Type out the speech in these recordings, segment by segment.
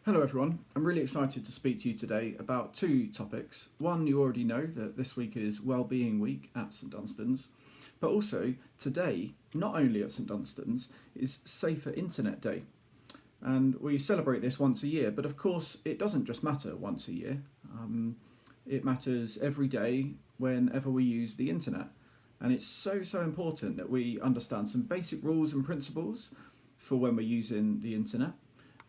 Hello everyone, I'm really excited to speak to you today about two topics. One, you already know that this week is Wellbeing Week at St Dunstan's, but also today, not only at St Dunstan's, is Safer Internet Day. And we celebrate this once a year, but of course it doesn't just matter once a year. It matters every day whenever we use the internet. And it's so important that we understand some basic rules and principles for when we're using the internet,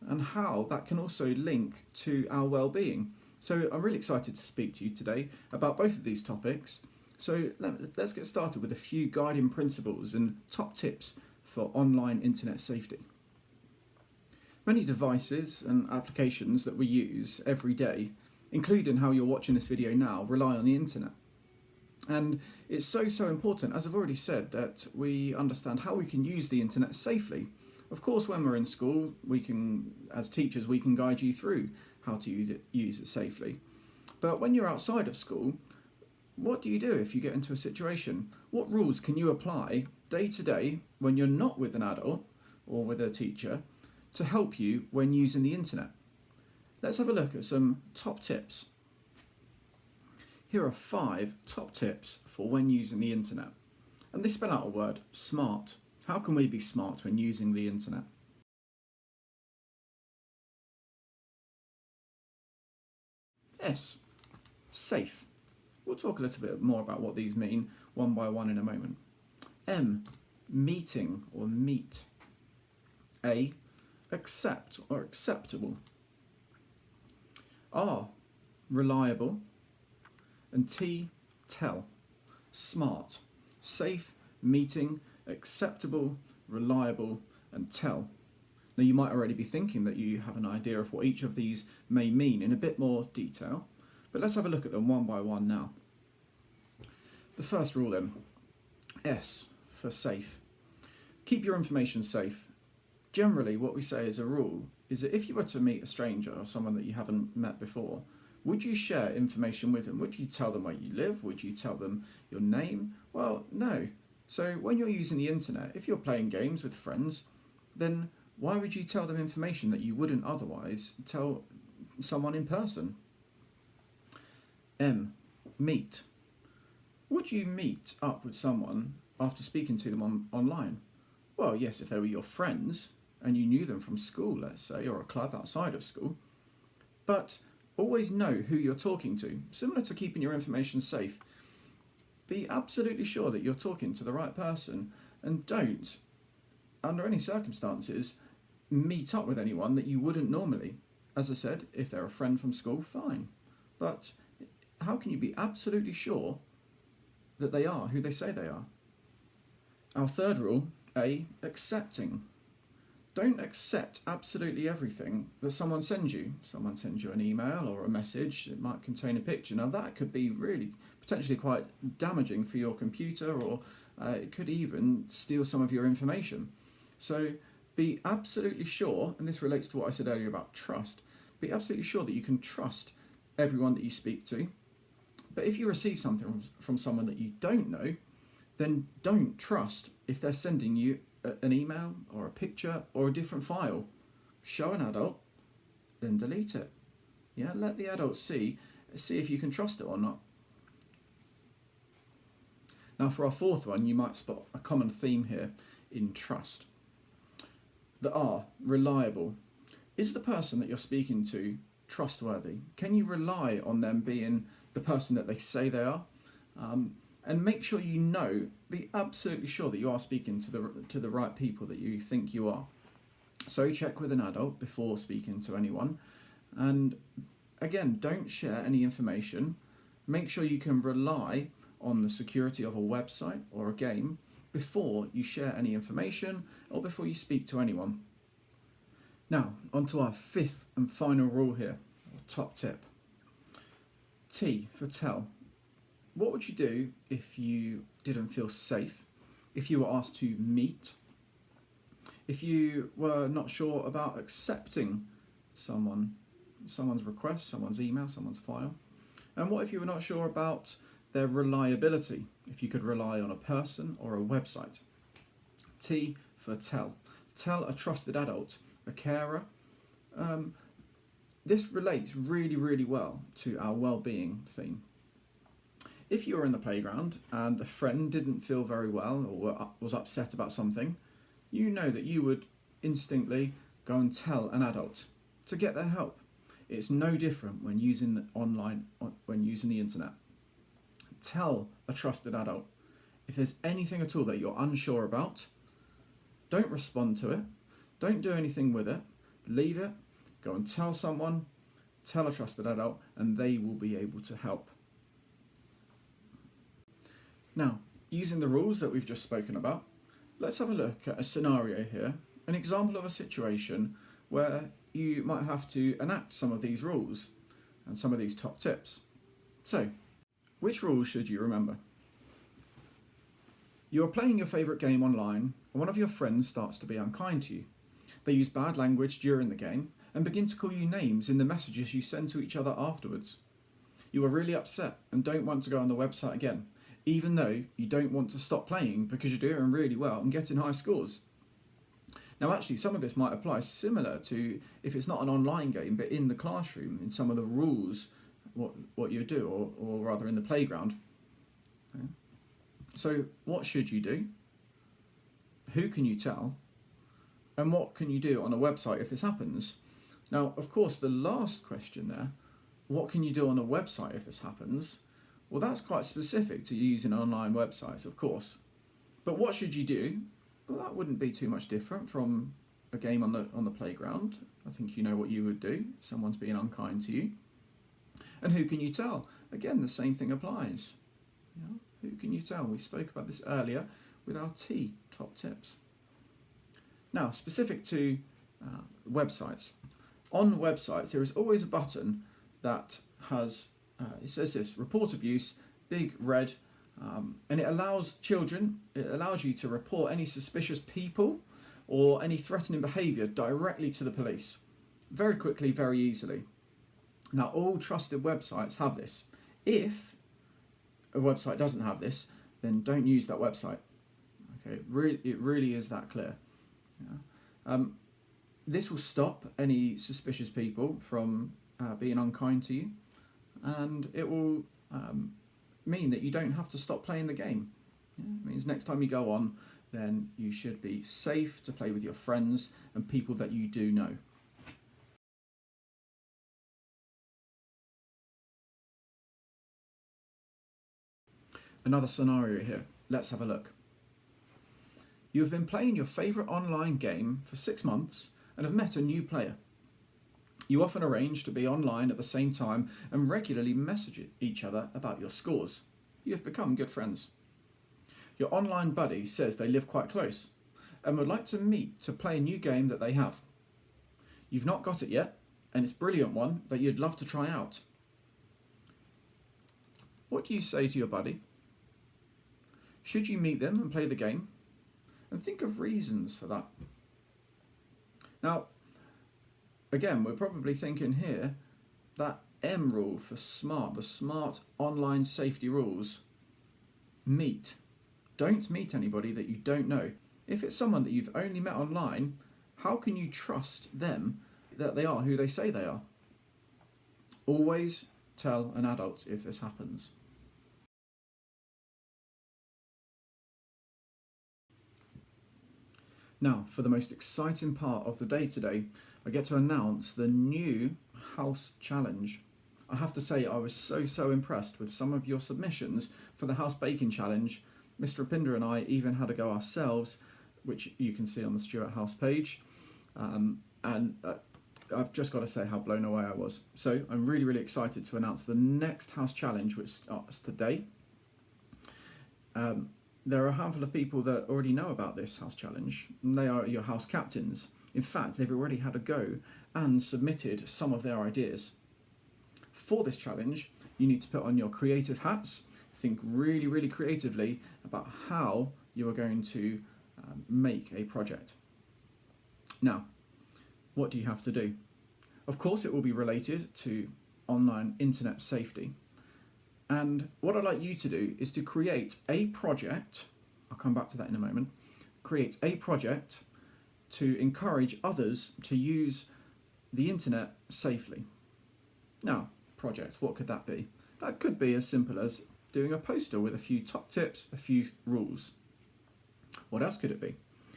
and how that can also link to our well-being. So I'm really excited to speak to you today about both of these topics. So let's get started with a few guiding principles and top tips for online internet safety. Many devices and applications that we use every day, including how you're watching this video now, rely on the internet. And it's so important, as I've already said, that we understand how we can use the internet safely. Of course, when we're in school, as teachers, we can guide you through how to use it safely. But when you're outside of school, what do you do if you get into a situation? What rules can you apply day to day when you're not with an adult or with a teacher to help you when using the internet? Let's have a look at some top tips. Here are 5 top tips for when using the internet. And they spell out a word, smart. How can we be smart when using the internet? S, safe. We'll talk a little bit more about what these mean one by one in a moment. M, meeting or meet. A, accept or acceptable. R, reliable. And T, tell. Smart, safe, meeting, acceptable, reliable, and tell. Now you might already be thinking that you have an idea of what each of these may mean in a bit more detail, but let's have a look at them one by one now. The first rule then, S for safe. Keep your information safe. Generally what we say as a rule is that if you were to meet a stranger or someone that you haven't met before, would you share information with them? Would you tell them where you live? Would you tell them your name? Well, no. So when you're using the internet, if you're playing games with friends, then why would you tell them information that you wouldn't otherwise tell someone in person? M, meet. Would you meet up with someone after speaking to them online? Well, yes, if they were your friends and you knew them from school, let's say, or a club outside of school. But always know who you're talking to. Similar to keeping your information safe, be absolutely sure that you're talking to the right person, and don't, under any circumstances, meet up with anyone that you wouldn't normally. As I said, if they're a friend from school, fine. But how can you be absolutely sure that they are who they say they are? Our third rule, A, accepting. Don't accept absolutely everything that someone sends you. Someone sends you an email or a message, it might contain a picture. Now that could be really potentially quite damaging for your computer, or it could even steal some of your information. So be absolutely sure, and this relates to what I said earlier about trust, be absolutely sure that you can trust everyone that you speak to. But if you receive something from someone that you don't know, then don't trust if they're sending you an email or a picture or a different file. Show an adult, then delete it. Yeah, let the adult see if you can trust it or not. Now for our fourth one, you might spot a common theme here in trust. The R, reliable. Is the person that you're speaking to trustworthy? Can you rely on them being the person that they say they are? And make sure be absolutely sure that you are speaking to the right people that you think you are. So check with an adult before speaking to anyone. And again, don't share any information. Make sure you can rely on the security of a website or a game before you share any information or before you speak to anyone. Now, on to our fifth and final rule here, or top tip. T for tell. What would you do if you didn't feel safe, if you were asked to meet, if you were not sure about accepting someone's request, someone's email, someone's file? And what if you were not sure about their reliability, if you could rely on a person or a website? T for tell. Tell a trusted adult, a carer, this relates really well to our well-being theme. If you were in the playground and a friend didn't feel very well or was upset about something, you know that you would instinctively go and tell an adult to get their help. It's no different when using when using the internet. Tell a trusted adult. If there's anything at all that you're unsure about, don't respond to it. Don't do anything with it. Leave it. Go and tell someone, tell a trusted adult, and they will be able to help. Now, using the rules that we've just spoken about, let's have a look at a scenario here, an example of a situation where you might have to enact some of these rules and some of these top tips. So, which rules should you remember? You are playing your favourite game online and one of your friends starts to be unkind to you. They use bad language during the game and begin to call you names in the messages you send to each other afterwards. You are really upset and don't want to go on the website again, even though you don't want to stop playing because you're doing really well and getting high scores. Now actually some of this might apply similar to if it's not an online game but in the classroom, in some of the rules, what you do, or rather in the playground. Okay. So what should you do? Who can you tell? And what can you do on a website if this happens? Now, of course, the last question there, what can you do on a website if this happens? Well, that's quite specific to using online websites, of course. But what should you do? Well, that wouldn't be too much different from a game on the playground. I think you know what you would do if someone's being unkind to you. And who can you tell? Again, the same thing applies. You know, who can you tell? We spoke about this earlier with our T top tips. Now, specific to websites. On websites, there is always a button that has, it says this, report abuse, big red, and it allows you to report any suspicious people or any threatening behaviour directly to the police. Very quickly, very easily. Now, all trusted websites have this. If a website doesn't have this, then don't use that website. Okay, it really is that clear. Yeah. This will stop any suspicious people from being unkind to you, and it will mean that you don't have to stop playing the game. Yeah, it means next time you go on, then you should be safe to play with your friends and people that you do know. Another scenario here. Let's have a look. You have been playing your favourite online game for 6 months and have met a new player. You often arrange to be online at the same time and regularly message each other about your scores. You have become good friends. Your online buddy says they live quite close and would like to meet to play a new game that they have. You've not got it yet, and it's a brilliant one that you'd love to try out. What do you say to your buddy? Should you meet them and play the game? And think of reasons for that. Now, again, we're probably thinking here that M rule for SMART, the SMART online safety rules. Meet. Don't meet anybody that you don't know. If it's someone that you've only met online, how can you trust them that they are who they say they are? Always tell an adult if this happens. Now, for the most exciting part of the day today, I get to announce the new house challenge. I have to say I was so impressed with some of your submissions for the house baking challenge. Mr. Rapinder and I even had a go ourselves, which you can see on the Stuart House page. I've just got to say how blown away I was. So I'm really excited to announce the next house challenge, which starts today. There are a handful of people that already know about this house challenge, and they are your house captains. In fact, they've already had a go and submitted some of their ideas. For this challenge, you need to put on your creative hats, think really creatively about how you are going to make a project. Now, what do you have to do? Of course, it will be related to online internet safety. And what I'd like you to do is to create a project, I'll come back to that in a moment, create a project to encourage others to use the internet safely. Now, project, what could that be? That could be as simple as doing a poster with a few top tips, a few rules. What else could it be?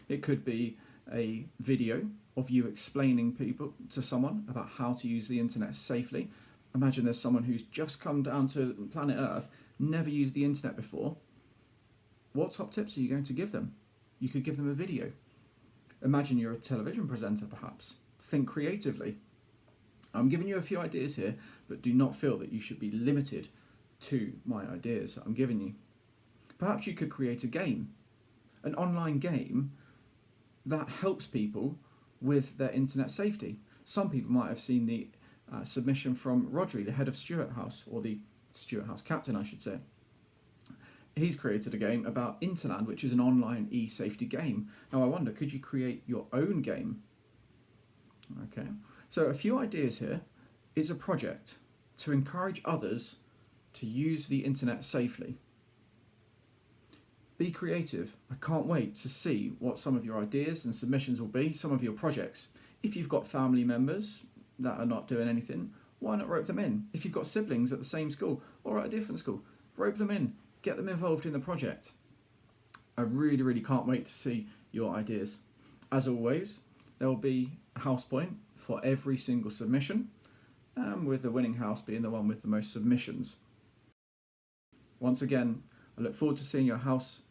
It could be a video of you explaining to someone about how to use the internet safely. Imagine there's someone who's just come down to planet Earth, never used the internet before. What top tips are you going to give them? You could give them a video. Imagine you're a television presenter, perhaps. Think creatively. I'm giving you a few ideas here, but do not feel that you should be limited to my ideas that I'm giving you. Perhaps you could create a game, an online game that helps people with their internet safety. Some people might have seen the submission from Rodri, the head of Stuart House, or the Stuart House captain, I should say. He's created a game about Interland, which is an online e-safety game. Now I wonder, could you create your own game? Okay, so a few ideas here is a project to encourage others to use the internet safely. Be creative. I can't wait to see what some of your ideas and submissions will be, some of your projects. If you've got family members that are not doing anything, why not rope them in? If you've got siblings at the same school or at a different school, rope them in, get them involved in the project. I really, really can't wait to see your ideas. As always, there will be a house point for every single submission, with the winning house being the one with the most submissions. Once again, I look forward to seeing your house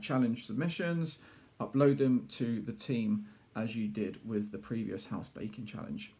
challenge submissions. Upload them to the team as you did with the previous house baking challenge.